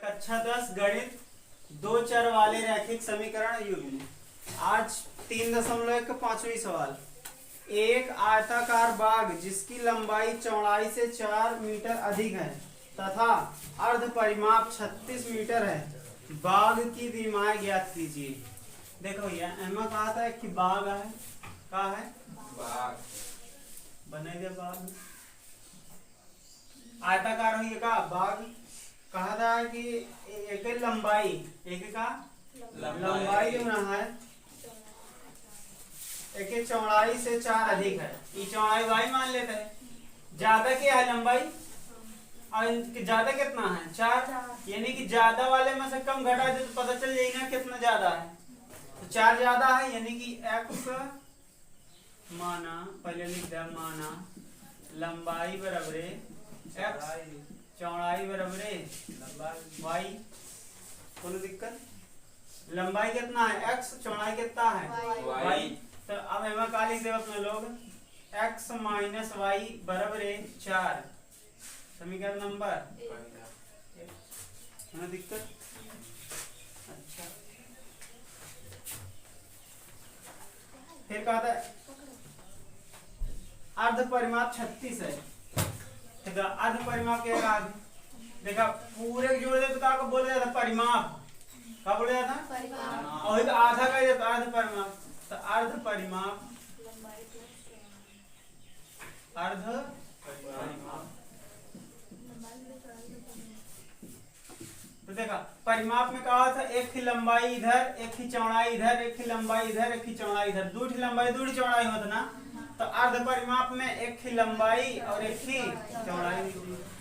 कक्षा 10 गणित दो चर वाले रैखिक समीकरण युग्म। आज 3.1 का 5वां सवाल। एक आयताकार बाग जिसकी लंबाई चौड़ाई से 4 मीटर अधिक है तथा अर्ध परिमाप 36 मीटर है, बाग की विमाएं ज्ञात कीजिए। देखो भैया एमा कहा था कि बाग है, कहा है बाग बनेगा, बाग आयताकार हुई का बाग कहा था कि एक लंबाई, एक का लंबाई जो है एक चौड़ाई से 4 अधिक है। ये चौड़ाई y मान लेते हैं, ज्यादा क्या है लंबाई और ज्यादा कितना है 4, यानी कि ज्यादा वाले में से कम घटा दे तो पता चल जाएगा कितना ज्यादा है। तो 4 ज्यादा है, यानी कि x माना, पहले लिख दिया माना लंबाई बराबर x चौड़ाई बराबर y। कोई दिक्कत? लंबाई कितना है x, चौड़ाई कितना है y। तो अब एमा का लिख देव अपने लोग x माइनस y बराबर 4, समीकरण नंबर है दिक्कत। अच्छा फिर कहा था अर्ध परिमाप 36 है। अर्ध परिमाप क्या है? देखा पूरे जोड़ दे तो का बोला जाता परिमाप, क्या बोला जाता और आधा का देता अर्ध परिमाप। तो अर्ध परिमाप, अर्ध परिमाप तो देखा परिमाप में कहा था एक की लंबाई इधर, एक की चौड़ाई इधर, एक की लंबाई इधर, एक की चौड़ाई इधर, दो की लंबाई दो की चौड़ाई होता ना। तो अर्ध परिमाप में एक की लंबाई और एक की चौड़ाई,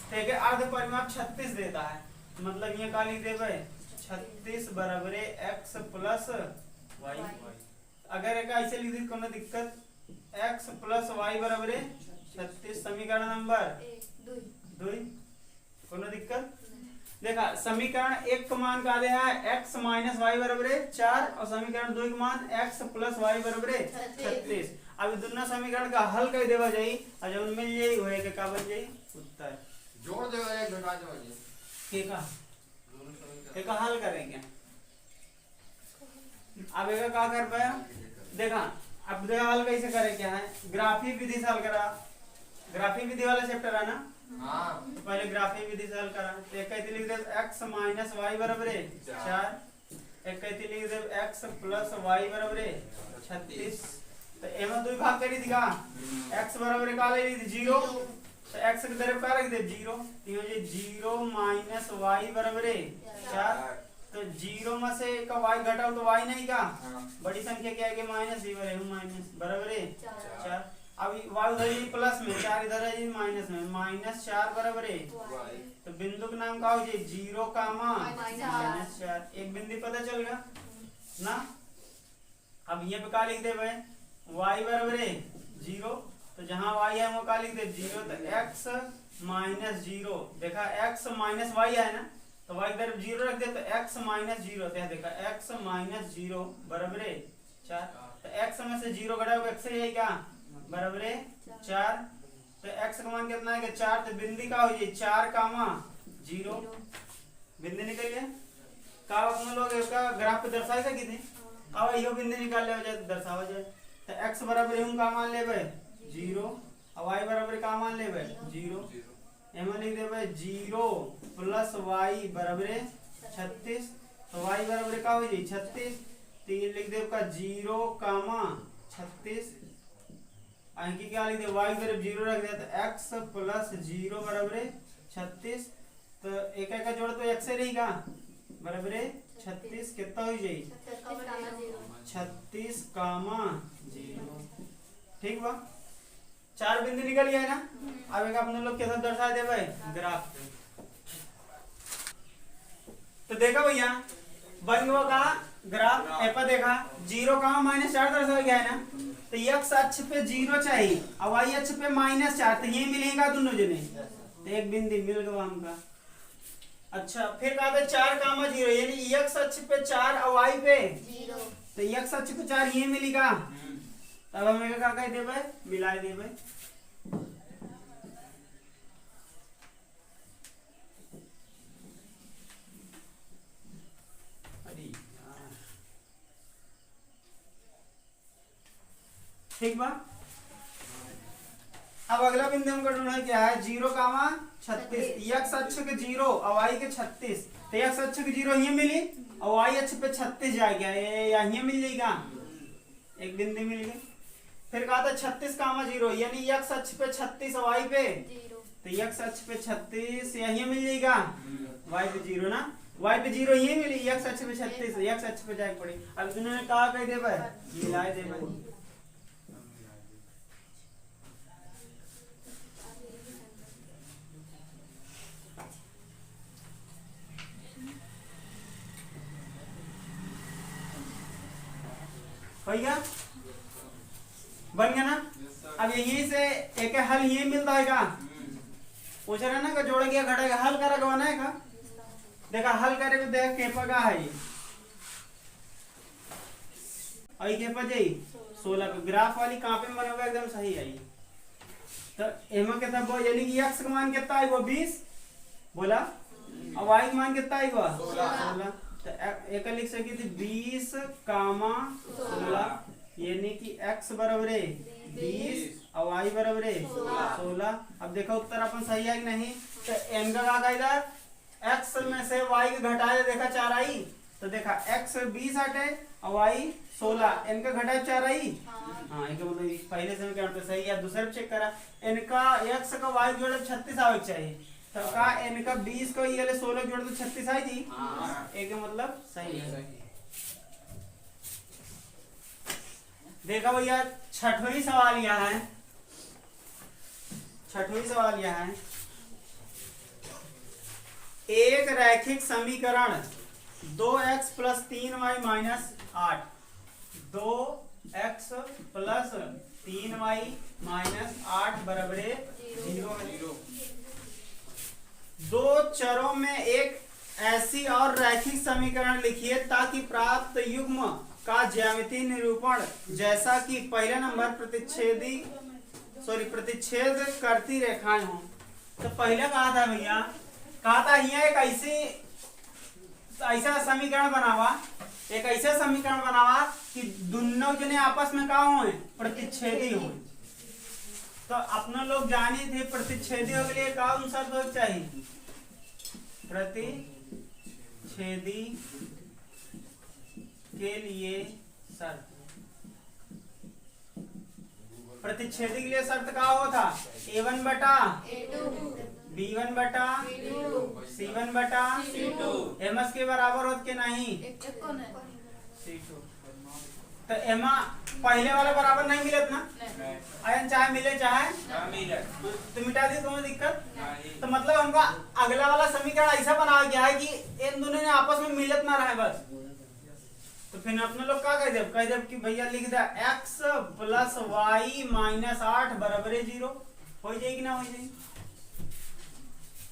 ठीक है। अर्ध परिमाप 36 देता है, मतलब ये का लिख देवे 36 बराबर x प्लस y। अगर एक ऐसे लिख दी कोनो दिक्कत, x प्लस y बराबर 36, समीकरण नंबर 2, कोनो दिक्कत? देखा समीकरण 1 का मान का है x माइनस वाई बराबर 4 और समीकरण 2 का मान x प्लस वाई बराबर 36। अब दोनों समीकरण का हल कर देवा जाई और जब मिल जाई होए के का बन जाई उत्तर। जोड़ देवा एक घटा देवा जी के का दोनों समीकरण एक हल करेंगे। अब एक का कर पाया, देखा अब देखा हल कैसे करें, क्या है ग्राफी विधि से हल करा। ग्राफी विधि वाला चैप्टर है ना, हां तो पहले ग्राफी विधि से हल करा। तो एक कहते लिख दे x माइनस वाई बराबर 4, एक कहते लिख दे x प्लस वाई बराबर 36। तो एमा दो भाग करी थी का x बराबर का ले ली 0, तो x के तरफ का रख दे 0, तो ये 0 माइनस वाई बराबर 4। तो 0 में से का y घटाओ तो y नहीं का बड़ी संख्या क्या है कि माइनस ही माइनस बराबर 4। अब y उधर ही प्लस में, 4 इधर है माइनस में, माइनस 4 बराबर है। तो बिंदु का नाम का हो जाए 0 कामा माइनस 4। एक बिंदु पता चल गया ना। अब ये पे का लिख दे भाई y बराबर है 0, तो जहां y है वो का लिख दे 0। तो x माइनस 0, देखा x माइनस y है ना, तो y तरफ 0 रख दे तो x माइनस 0, देखा x माइनस 0 बराबर 4। तो x में से 0 घटाओ x है क्या बराबर 4। तो x का मान कितना है कि 4, तो बिंदु का हो जाए 4 कामा 0, बिंदु निकल गया। का अपने लोग इसका ग्राफ पे दर्शाएगा कितने, अब यो बिंदु निकाल ले जाए दर्शावा जाए। तो x बराबर हम का मान लेबे 0 और y बराबर का मान लेबे 0। एमे लिख देबे 0 प्लस y बराबर 36, तो y बराबर का हो जाए 36। तो ये लिख देब का 0 कामा 36, अंकी क्या लिख दे y तरफ 0 रख दिया, तो x प्लस 0 बराबर 36। तो एक एक का जोड़ तो x से रहेगा बराबर 36, कितना हो जाए 36 कामा 0, ठीक बा। 4 बिंदु निकल गया है ना। अब एक अपने लोग कैसे दर्शा दे भाई ग्राफ पे। तो देखा भैया बन गया का ग्राफ एपा, देखा 0 कामा माइनस 4 दर्शाया गया है ना। तो x अक्ष पे 0 चाहिए और y अक्ष पे माइनस 4, तो ये मिलेगा दोनों जने, तो एक बिंदु मिल गया हमका। अच्छा फिर कहा था 4 कामा 0, यानी x अक्ष पे 4 और y पे 0, तो x अक्ष पे 4 ये मिलेगा। तब हमें क्या कह देबे मिला देबे। ठीक बा। अब अगला बिंदु हमको ढूंढना है क्या है 0, 36 x अक्ष के 0 और y के 36। तो x अक्ष के 0 ये मिली और y अक्ष पे 36 जाएगा, ये यहीं मिल जाएगा, एक बिंदु मिल गई। फिर कहा था 36, 0 यानी x अक्ष पे 36 और y पे 0, तो x अक्ष पे 36 यहीं मिल जाएगा, y पे 0 ना, y पे 0 ये मिली, x अक्ष पे 36, x अक्ष पे जाए पड़ी। अब इन्होंने कहा कह दे भाई मिलाए दे भाई, हो गया, बन गया ना। अब यहीं से एक हल ये मिलता है का, पूछ रहे ना कि जोड़ गया घटा हल करा गवाना है का, देखा हल करे तो देख केपा का है आई केपा जाई 16 पे ग्राफ वाली कहां पे बनेगा एकदम सही आई। तो एमा कितना वो यानी कि x का मान कितना है वो 20 बोला और y का मान कितना है वो 16। तो एक लिख सकी थी 20, 16 यानी कि x बराबर है 20 और y बराबर है 16। अब देखो उत्तर अपन सही है कि नहीं। तो n का क्या इधर x में से y के घटाए देखा 4 आई, तो देखा x 20 हटे और y 16, n का घटाए 4 आई। हाँ इनका मतलब पहले से क्या सही है। दूसरे चेक करा n का x का y जोड़े 36 आवे चाहिए, तो का n का 20 को ये ले 16 जोड़ तो 36 आई थी, एक मतलब सही है। देखा भैया छठवीं सवाल यह है, छठवीं सवाल यह है एक रैखिक समीकरण 2x plus 3y minus 8, 2x plus 3y minus 8 बराबर 0। दो चरों में एक ऐसी और रैखिक समीकरण लिखिए ताकि प्राप्त युग्म का ज्यामितीय निरूपण जैसा कि पहला नंबर प्रतिच्छेद करती रेखाएं हो। तो पहले कहा था भैया, कहा था यहाँ एक ऐसा समीकरण बनावा, एक ऐसा समीकरण बनावा कि दोनों जने आपस में का हो प्रतिच्छेदी हो। तो अपना लोग जाने थे प्रतिच्छेदी के लिए कौन सा हो चाहिए, प्रतिच्छेदी के लिए शर्त, प्रतिच्छेदी के लिए शर्त का हो था a1 बटा b1 बटा c1 बटा एमएस के बराबर होत के नहीं c2। तो एमा पहले वाला बराबर नहीं मिलत ना, आयन चाहे मिले चाहे ना मिले तो मिटा दी, कोई दिक्कत। तो मतलब हमको अगला वाला समीकरण ऐसा बनाया गया है कि इन दोनों ने आपस में मिलत ना रहे बस। तो फिर अपने लोग क्या कह दे कि भैया लिख दे x प्लस y माइनस 8 बराबर 0, हो जाएगी ना हो जाएगी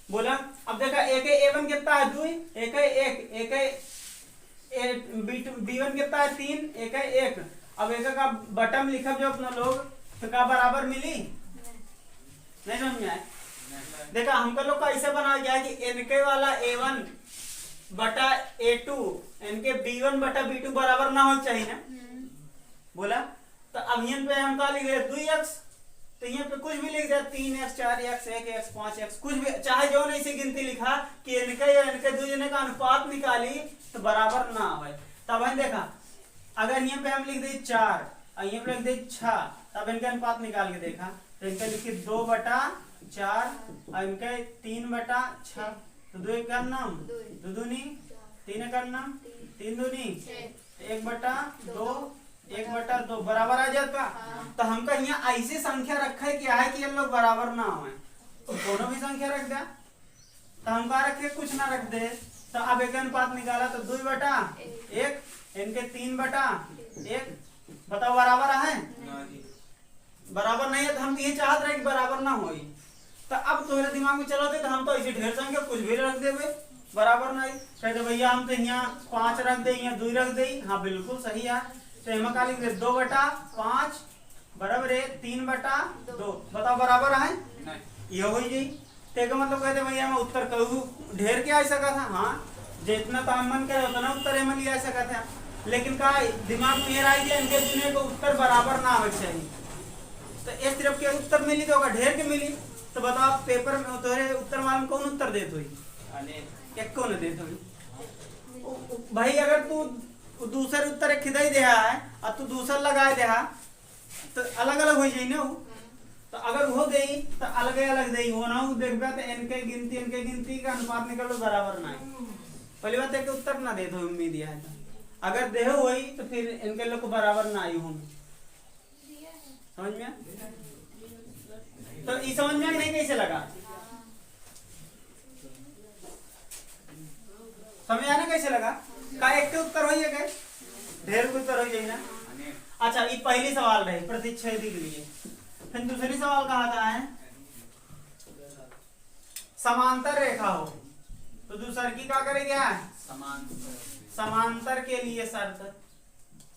बोला। अब देखा एक a1 कितना है 2, एक है 1, b1 कितना है 3, एक है 1। अब एक का बटम लिखा जो अपना लोग तो का बराबर मिली नहीं समझ में आए। देखा हमको लोग का ऐसे बना गया कि इनके वाला a1 बटा a2 इनके b1 बटा b2 बराबर ना हो चाहिए ना बोला। तो अब यहाँ पे हम क्या लिख रहे 2x, तो यहाँ पे कुछ भी लिख दिया 3x 4x 1x 5x कुछ भी चाहे जो नहीं सी गिनती लिखा कि इनके या इनके दो जने का अनुपात निकाली तो बराबर ना आवे। तब हम देखा अगर यहाँ पे हम लिख दे 4 और यहाँ पे लिख दे 6, तब इनका अनुपात निकाल के देखा तो इनका लिखिए 2 बटा 4 और इनके 3 बटा 6, तो 2 का नाम 2 दूनी 3 का नाम 3 दूनी 1 बटा 2 1 बटा 2 बराबर आ जाता। तो हमका यहाँ ऐसी संख्या रखा है क्या है कि ये लोग बराबर ना हो, तो दोनों भी संख्या रख दिया। तो हमका रखे कुछ ना रख दे, तो अब एक अनुपात निकाला तो 2 बटा 1 इनके 3 बटा 1, बताओ बराबर है बराबर नहीं है। तो हम ये चाहते रहे कि बराबर ना हो। तो अब तुम्हारे दिमाग में चलो तो हम तो ऐसे ढेर संख्या कुछ भी रख दे बराबर नहीं, कहते भैया हम तो यहाँ 5 रख दे यहाँ 2 रख दे। हाँ बिल्कुल सही है। तो हम क्या लिख दे 2 बटा 5 बराबर है 3 बटा 2, बताओ बराबर है ये हो गई। तो मतलब कहते भैया मैं उत्तर कहूँ ढेर के आ सका था। हाँ जितना तो हम मन करे उतना उत्तर हम ले आ सका था, लेकिन का दिमाग में ये रहा है कि इनके दुनिया को उत्तर बराबर ना आवे चाहिए। तो इस तरफ के उत्तर मिली तो होगा ढेर के मिली। तो बताओ पेपर में तोरे उत्तर मालूम कौन उत्तर देत हुई? एक कौन देत हुई भाई? अगर तू दूसरे उत्तर खिदाई दे है और तू दूसरा लगाए दे तो अलग अलग हो जाई ना। तो अगर हो गई तो अलग अलग दे हो ना देखबे तो इनके गिनती का अनुपात निकलो बराबर ना है। पहली बात है कि उत्तर ना दे दो उम्मीद है तो अगर देहो हुई तो फिर इनके लोग को बराबर ना आई हूं। समझ में? तो इस समझ में नहीं कैसे लगा? समझ आना कैसे लगा? का एक के उत्तर होइए के ढेर के उत्तर हो जाए ना। अच्छा ये पहली सवाल रही प्रतिच्छेदी के लिए। फिर दूसरी सवाल कहा था है समांतर रेखा हो तो दूसर की क्या करेगा? समांतर के लिए शर्त।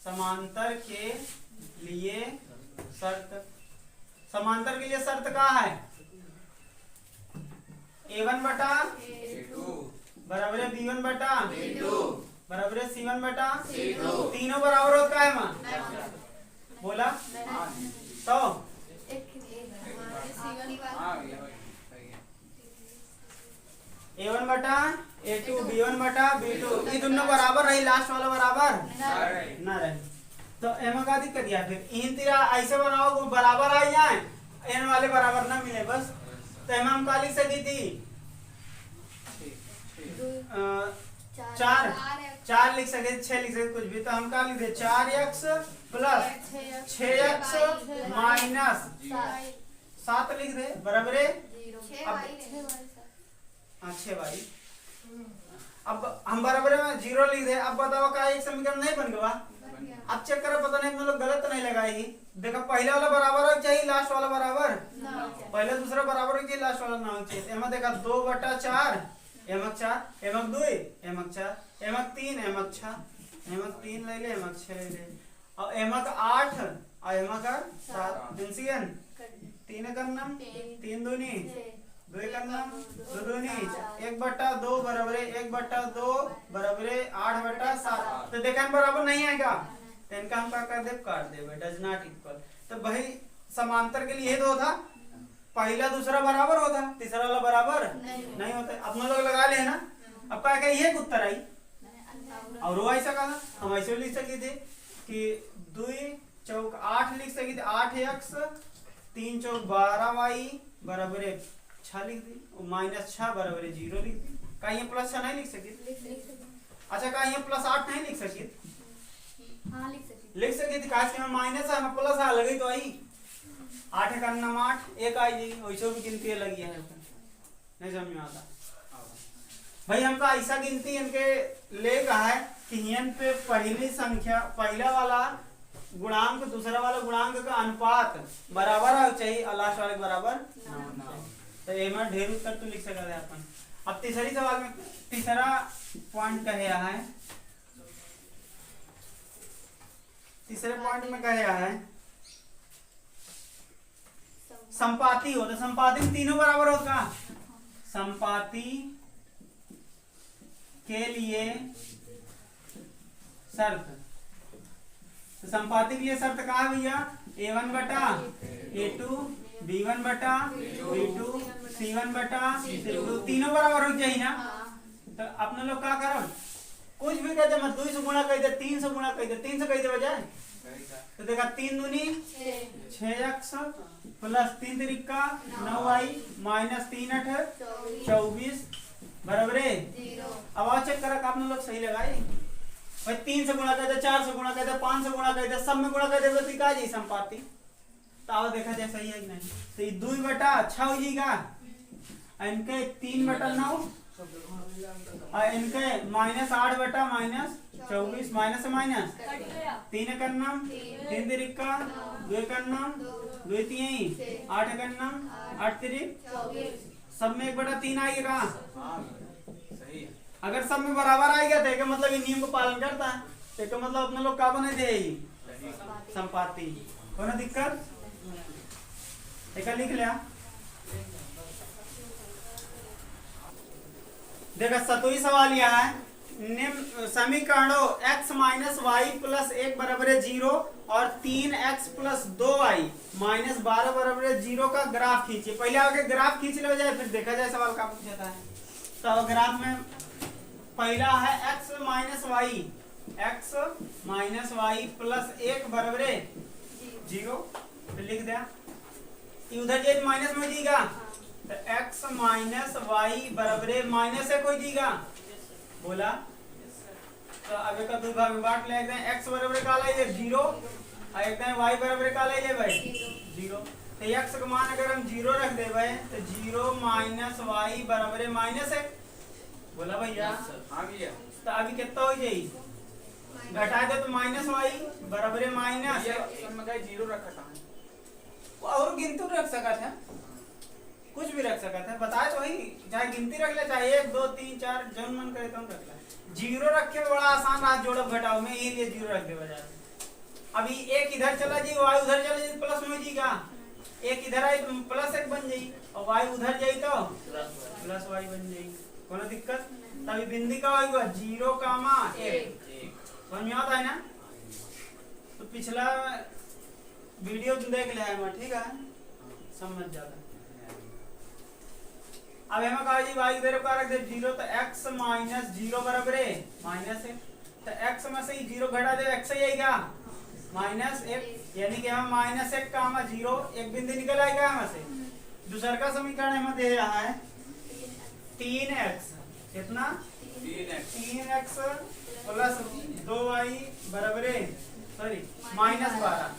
समांतर के लिए शर्त। समांतर के लिए शर्त क्या है? A1 बटा बराबर है B1 बटा बराबर है C1 बटा तीनों बराबर होता है मां बोला तो A1 बटा A2 B1 बटा B2 ये दोनों बराबर रही लास्ट वाला बराबर ना रहे तो एमा का दिक्कत है। फिर इन तीरा ऐसे बनाओ को बराबर आ जाए एन वाले बराबर ना मिले बस। तो एमा हम का लिख सकती थी चार लिख सके 6 लिख सके कुछ भी। तो हम का लिख दे 4x प्लस 6x माइनस 7 लिख दे बराबर है 6y। अब हम बराबर में 0 लिख दे। अब बताओ का एक समीकरण नहीं बन गया? अब चेक करो पता नहीं मतलब गलत नहीं लगाएगी। देखो पहला वाला बराबर हो चाहिए लास्ट वाला बराबर पहला दूसरा बराबर हो चाहिए लास्ट वाला ना हो चाहिए। एमा देखा 2 बटा 4 एमक 4 एमक 2 एमक 4 एमक 3 एमक 6 एमक 3 ले ले एमक 6 ले ले और एमक 8 और एमक 7 एनसीएन 3 करना 3 दूनी 2 करना 2 दूनी 1 बटा 2 बराबर है 1 बटा 2 बराबर है 8 बटा 7। तो देखा बराबर नहीं आएगा तो इनका हम क्या कर दे काट दे डज नॉट इक्वल। तो भाई समांतर के लिए तो था पहला दूसरा बराबर होता तीसरा वाला बराबर नहीं होता। अपना लोग लगा ले ना। अब क्या कही है उत्तर आई और वो ऐसा कहा हम ऐसे लिख सकते थे कि 2 चौक 8 लिख सकते थे 8x 3 चौक 12y बराबर है 6 लिख दी और माइनस 6 बराबर है 0 लिख दी। का ये प्लस 6 नहीं लिख सके? अच्छा का ये प्लस 8 नहीं लिख सके? हाँ लिख सके थी काश में माइनस है प्लस आ लगी तो आई 8 का नाम 8 एक आई जी वैसे भी गिनती लगी है नहीं समझ में आता भाई। हमका ऐसा गिनती इनके ले कहा है कि यन पे पहली संख्या पहला वाला गुणांक दूसरा वाला गुणांक का अनुपात बराबर होना चाहिए और लास्ट वाले बराबर ना। तो एमा ढेर उत्तर तो लिख सकते हैं अपन। अब तीसरी सवाल में तीसरा पॉइंट कहे है तीसरे पॉइंट में कहे है संपाती हो तो संपाती में तीनों बराबर होगा। संपाती के लिए शर्त तो संपाती के लिए शर्त कहा है भैया A1 बटा A2 B1 बटा B2 C1 बटा C2 तीनों बराबर हो जाए ना। तो अपने लोग क्या करो कुछ भी कहते मत 2 से गुणा कर दे 3 से गुणा कर दे 3 से कैसे बजाए। तो देखा 3 दूनी 6x प्लस 3 तिरिका 9y माइनस 3 8 24 बराबर है 0। अब आओ चेक करा आपने लोग सही लगाए भाई 3 से गुणा कर दे 4 से गुणा कर दे 5 से गुणा कर दे सब में गुणा कर दे तो दिखा जी संपाती। तो आओ देखा जाए सही है कि नहीं। तो ये 2 बटा अच्छा हो जाएगा इनके 3 बटा 9 और इनके माइनस 8 बटा माइनस 24 माइनस से माइनस 3 करना 3 तिरिका 2 करना 2 3 8 करना 8 तिरिक सब में 1 बटा 3 आएगा। अगर सब में बराबर आएगा तो इसका मतलब ये नियम को पालन करता है तो इसका मतलब अपने लोग का बने थे संपाती कोई ना दिक्कत एक लिख लिया। देखा 7वां सवाल यह है निम्न समीकरणों x माइनस वाई प्लस 1 बराबर है 0 और 3x प्लस 2y माइनस 12 बराबर है 0 का ग्राफ खींचिए। पहले आगे ग्राफ खींच लो जाए, फिर देखा जाए सवाल का पूछा था। तो ग्राफ में पहला है x माइनस वाई प्लस 1 बराबर है 0, तो लिख दिया। उधर जे माइनस में दीगा तो x माइनस वाई बराबर है माइनस है कोई दीगा बोला। तो अब एक दो भाग में बांट ले, एकदम x बराबर का ले 0 और एकदम y बराबर का ले भाई 0। तो x का मान अगर हम 0 रख दे भाई तो 0 माइनस वाई बराबर है माइनस है बोला भैया। आ गया। तो अभी कितना हो जाएगी, घटा दे तो माइनस वाई बराबर है माइनस, इसमें कहीं 0 रखा था और गिनती रख सका था, कुछ भी रख सका था, बताए तो वही, चाहे गिनती रख ले चाहे 1 2 3 4 जौन मन करे तो रख ले। 0 रखे बड़ा आसान रहा, जोड़ब घटाओ में ये लिए 0 रख दे बजाय। अभी 1 इधर चला जी, y उधर चला जी, प्लस में जीगा, 1 इधर आई तो प्लस 1 बन जाई और y उधर जाई तो प्लस y बन जाई, कोनो दिक्कत। तभी बिंदु का होगा 0, 1 समझ में आता है ना। तो पिछला वीडियो देख ले है, ठीक है, समझ जाता। अब हमें कहा जी y इधर का रख दे 0, तो x माइनस 0 बराबर है माइनस 1, तो x में से 0 घटा दे x ही आएगा माइनस 1, यानी कि हम माइनस 1 का 0 एक बिंदु निकल आएगा हमें से। दूसरा का समीकरण हमें दे रहा है 3x, कितना 3x प्लस 2y बराबर है सॉरी माइनस 12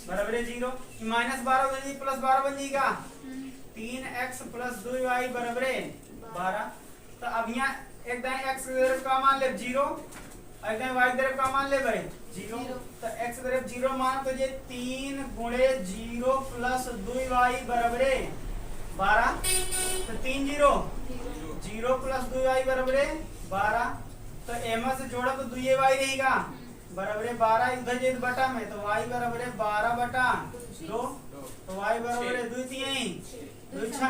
बराबर है 0, माइनस 12 हो जाएगी प्लस 12 बन जाएगा 3x प्लस 2y बराबर है 12। तो अब यहाँ एक दाएं x का मान ले 0 और एक दाएं y तरफ का मान ले भाई 0, तो x तरफ 0 मान तो ये 3 गुणे 0 प्लस 2y बराबर है 12, तो 3 0 प्लस 2y बराबर है 12, तो m से जोड़ा तो 2y रहेगा बराबर है 12, इधर जे बटा में तो y बराबर है 12 बटा 2, तो y बराबर है 2 2 6,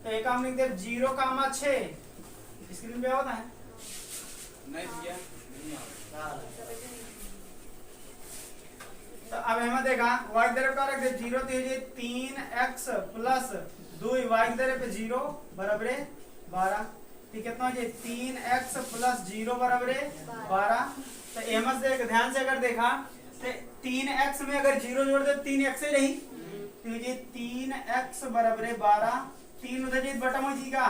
तो एक हम लिख दे 0, 6 स्क्रीन पे होता है नहीं भैया। तो अब हमें देखा y तरफ का रख दे 0, तो ये 3x प्लस 2y तरफ 0 बराबर है 12, तो कितना हो जाए 3x प्लस 0 बराबर है 12। तो एमएस देख ध्यान से अगर देखा तो 3x में अगर 0 जोड़ दे 3x ही रही, तो ये 3x बराबर है 12, 3 उधर जी बटा में जी का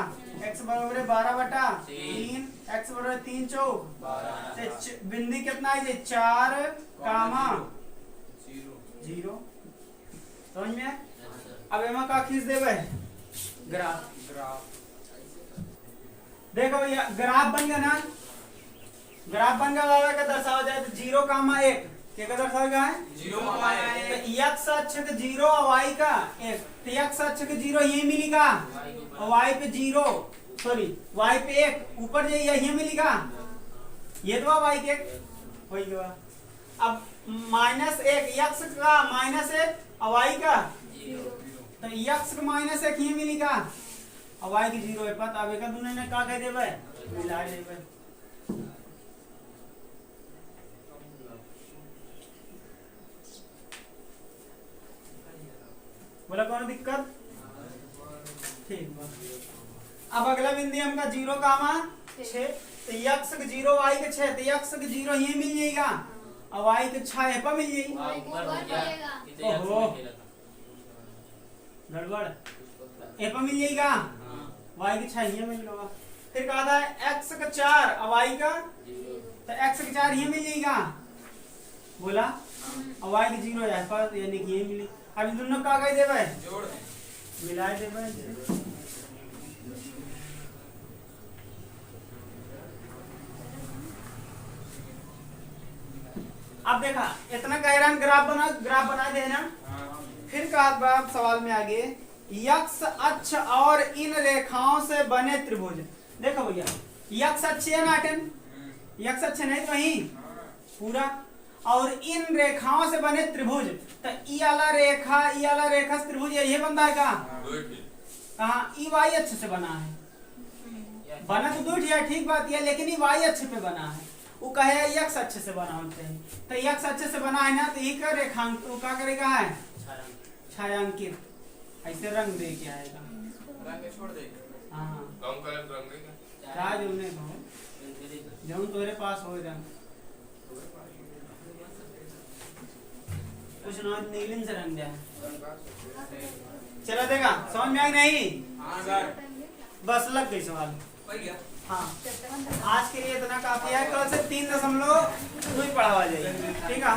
x बराबर है 12 बटा 3, x बराबर है 3 चौक 12, बिंदु कितना है 4, 0 समझ में। अब एमा का खींच देवे ग्राफ, देखो भैया ग्राफ बन गया ना, ग्राफ बन गया बाबा का दर्शाया जाए तो 0, 1 क्या दर्शाएगा है 0, तो x अक्ष का 0 और y का 1, तो x अक्ष का 0 ये मिलेगा और y पे 0 सॉरी y पे 1 ऊपर जाइए ये मिलेगा, ये तो y के हो गया। अब -1 x का -1 और y का 0, तो x का -1 ये मिलेगा और y की 0 है पता। अब एक दूसरे ने का कह देबे मिला देबे, बोला कौन दिक्कत ठीक। अब अगला बिंदु हमका 0, 6, तो x का 0 y का 6, तो x का 0 ये मिल जाएगा और y का 6 है पर मिल जाएगी, ओहो गड़बड़ ए पर मिल जाएगा y का 6 ये मिल जाएगा। फिर कहा था x का 4 और y का, तो x का 4 ये मिल जाएगा बोला और y का 0 है पर यानी कि ये मिली। अब इन दोनों का कह देबे जोड़ मिला देबे। अब देखा इतना गहरान ग्राफ बना देना। फिर कहा बात सवाल में आगे यक्ष अक्ष और इन रेखाओं से बने त्रिभुज। देखो भैया यक्ष अक्ष है नाटन, यक्ष अक्ष नहीं तो वही पूरा, और इन रेखाओं से बने त्रिभुज, तो ई वाला रेखा त्रिभुज ये बनता है कहाँ ई वाई अक्ष से बना है बना तो दूठ है, ठीक बात है, लेकिन ये वाई अच्छे पे बना है। वो कहे यक्स अच्छे से बना होते हैं, तो यक्स अच्छे से बना है ना, तो ये का रेखांक वो क्या करेगा है छायांकित, ऐसे रंग दे के आएगा। रंग छोड़ दे। हाँ कौन कलर रंग देगा? क्या जोने को जो तोरे पास हो रंग कुछ ना नीलिम से रंग दिया। चला देगा समझ में आई नहीं? हाँ सर। बस लग गई सवाल। हो गया। हाँ आज के लिए इतना काफी है, कल से 3.2 पढ़ावा जाएगी, ठीक है।